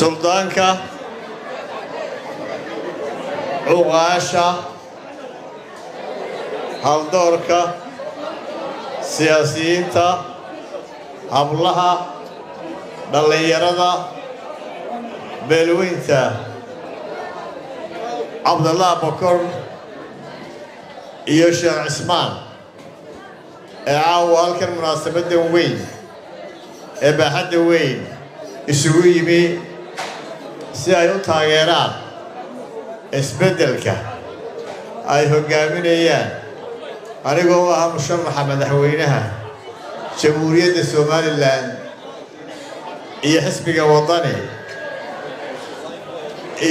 سلطانك عقاشة هالدورك سياسيين hablaha dhalinyarada beelweynta Cabdallah Bakor iyo Sheekh Cismaan ee caawa halkan munaasabada weyn ee baaxadda weyn isugu yimi si ay u taageeraan isbeddelka ay hogaaminayaan anigoo ah musharaxa madaxweynaha jamhuuriyadda Somaliland iyo xisbiga wadani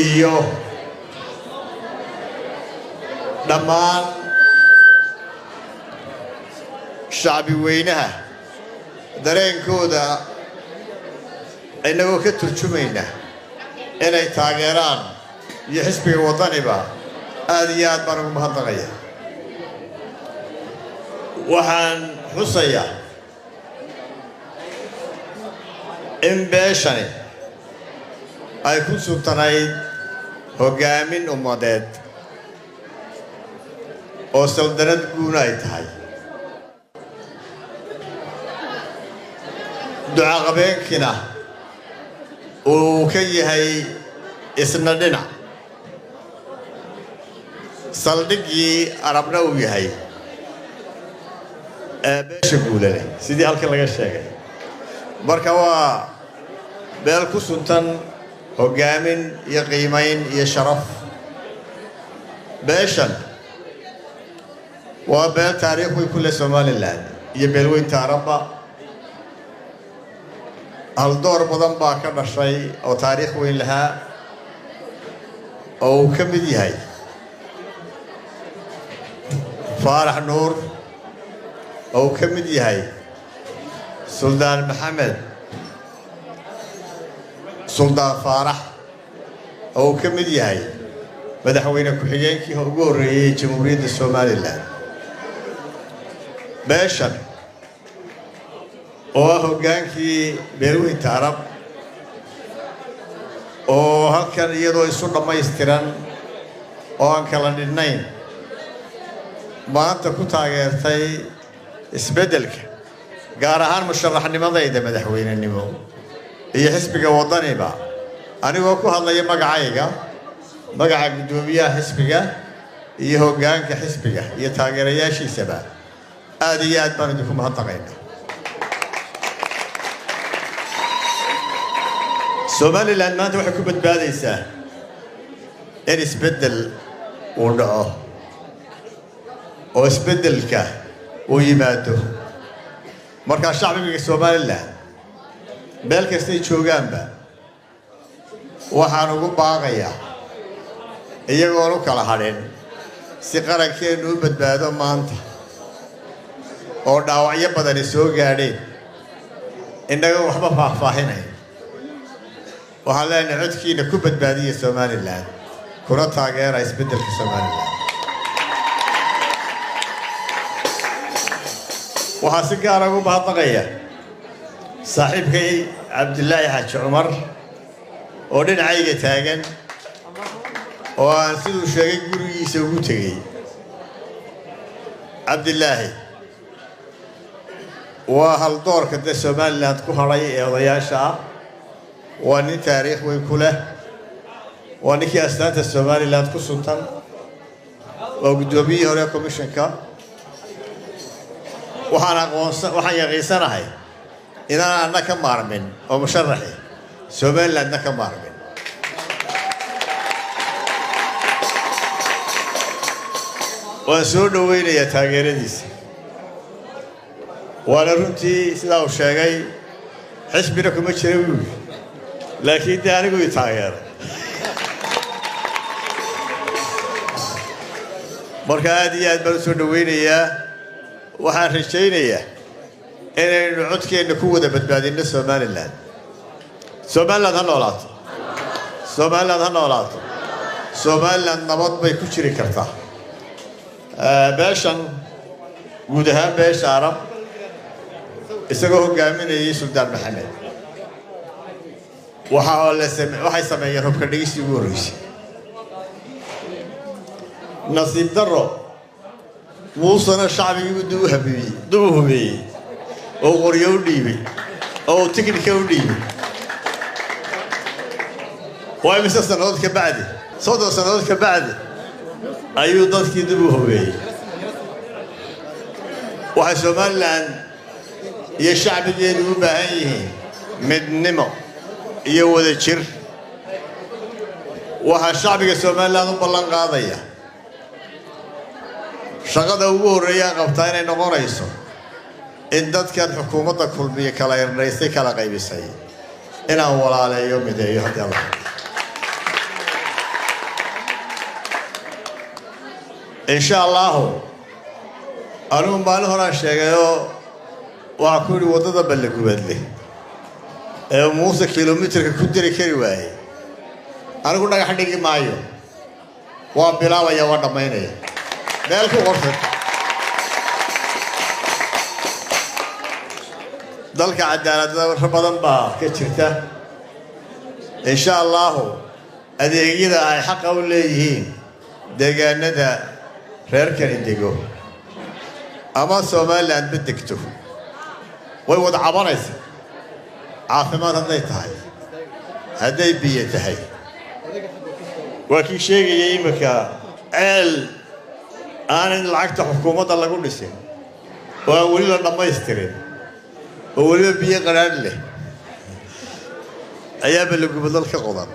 iyo dhammaan shacbi weynaha dareenkooda inagoo ka turjumayna inay taageeraan iyo xisbiga wadaniba aad iyo aad baan ugu mahadnaqaya waxaan xusayaa in beeshani ay ku sugtanayd hogaamin ummadeed oo saldanad guuna ay tahay duca qabeenkina uu ka yahay isna dhinac saldhiggii arabna uu yahay beesha guulale sidii halkan laga sheegay marka waa beel ku suntan hogaamin iyo qiimayn iyo sharaf beeshan waa beel taariikh weyn ku leh Somaliland iyo beelweynta Arabba hal door badan baa ka dhashay oo taariikh weyn lahaa oo ka mid yahay Faarax Nuur oo ka mid yahay Suldaan Maxamed Suldaan Faarax oo ka mid yahay madaxweyne ku-xigeenkii ugu horeeyay jamhuuriyadda Somaliland beeshan oo hoggaankii beelweynta Arab oo halkan iyadoo isu dhammaystiran oo aan kala dhinayn maanta ku taageertay isbeddelka gaar ahaan musharaxnimadayda madaxweynenimo iyo xisbiga wadaniba anigoo ku hadlaya magacayga magaca gudoomiyaha xisbiga iyo hoggaanka xisbiga iyo taageerayaashiisaba aad iyo aad baan idinku mahadnaqaynaa Somaliland maanta waxay ku badbaadaysaa in isbeddel uu dhaco oo isbeddelka uu yimaado marka shacbiga Somaliland beel kastay joogaanba waxaan ugu baaqayaa iyagoo u kala hadhin si qarankeenu u badbaado maanta oo dhaawacyo badan soo gaadheen innaga waxba faahfaahinayn waxaan leenahay codkiina ku badbaadiya Somaliland kuna taageera isbeddelka Somaliland waxaan si gaar ah ugu mahadnaqayaa saaxiibkay Cabdillaahi Xaaji Cumar oo dhinacayga taagan oo aan siduu sheegay gurigiisa ugu tegay Cabdillaahi waa hal doorka Somaliland ku haray ee odayaasha waa nin taariikh weyn ku leh waa ninkii astaanta Somaliland ku suntan oo gudoomiyihii hore commissionka waxaan yaqiinsanahay inaan anna ka maarmin oo musharaxi Somalilandna ka maarmin waan soo dhaweynayaa taageeradiisa waana runtii sidaa uu sheegay xisbina kuma jira wiil laakiin dee anigu i taageero marka aad iyo aad baan u soo dhaweynayaa waxaan rajaynayaa inaynu codkeenna ku wada badbaadinno Somaliland Somaliland ha noolaato Somaliland ha noolaato Somaliland nabad bay ku jiri kartaa beeshan guud ahaan beesha Arab isagoo hogaaminayay Suldaan Maxamed waxay sameeyeen hubka dhigis ugu horeysay nasiib darro muusana shacbigii dib u hubeeyey oo qoryo u dhiibay oo tiknika u dhiibay waa imise sannadood ka bacdi 30 sannadood ka bacdi ayuu dadkii dib u hubeeyey waxay Somaliland iyo shacbigeedu u baahan yihiin midnimo iyo wada jir waxa shacbiga Somaliland u ballan qaadaya shaqada ugu horeeya qabtaa inay noqonayso in dadkan xukuumadda kulmiye kala yarnaysay kala qaybisay inaan walaaleeyo mideeyo hadii Allah insha Allah anu maalin hore sheegayo waa ku ri wadada balagubadle ee muuse kiiloomitirka ku diri kari waayay anigu dhagax dhigi maayo waa bilaabaya waa dhamaynaya meel ku qortay dalka cadaaladda badan baa ka jirta insha Allah adeegyada ay xaq u leeyihiin deegaanada reer kale dego ama Somaliland bedegto way wada cabanaysa caafimaad hadday tahay hadday biyo tahay waa kii sheegayay imika ceel aanan lacagta xukuumadda lagu dhisin oo wali la dhamaystirin oo wali biyo qaraad leh ayaa balagubad dalka qodan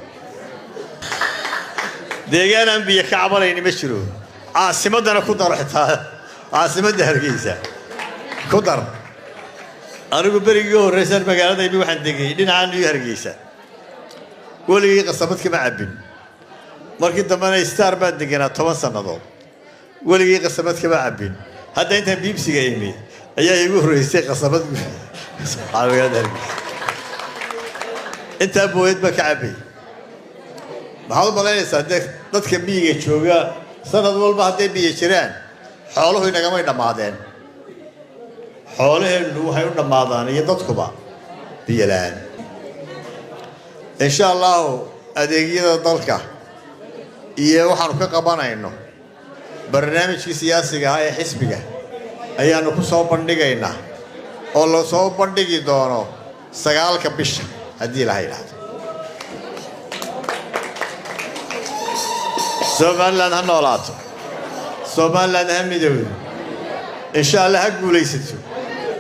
deegaanaan biyo ka cabanayni ma jiro caasimadana ku dar xitaa caasimadda Hargeysa ku dar anigu berigii horreysay magaaladaydu waxaan degay dhinacaan iyo Hargeysa waligii qasabad kama cabin markii dambana star baan deganaa 10 sannadood waligii qasabad kama cabin hadda inta biibsiga imi ayaa igu horreysay qasabad inta booyad ba ka cabay maxaad malaynaysaa dadka biyiga jooga sanad walba hadday biyo jiraan xooluhu inagamay dhamaadeen xoolaheenu waxay u dhamaadaan iyo dadkuba biyo la'aan insha Allah adeegyada dalka iyo waxaanu ka qabanayno barnaamijkii siyaasiga ah ee xisbiga ayaanu ku soo bandhigaynaa oo la soo bandhigi doono 9 bisha haddii la yiraahdo Somaliland ha noolaato Somaliland ha midowdo insha Allah ha guulaysato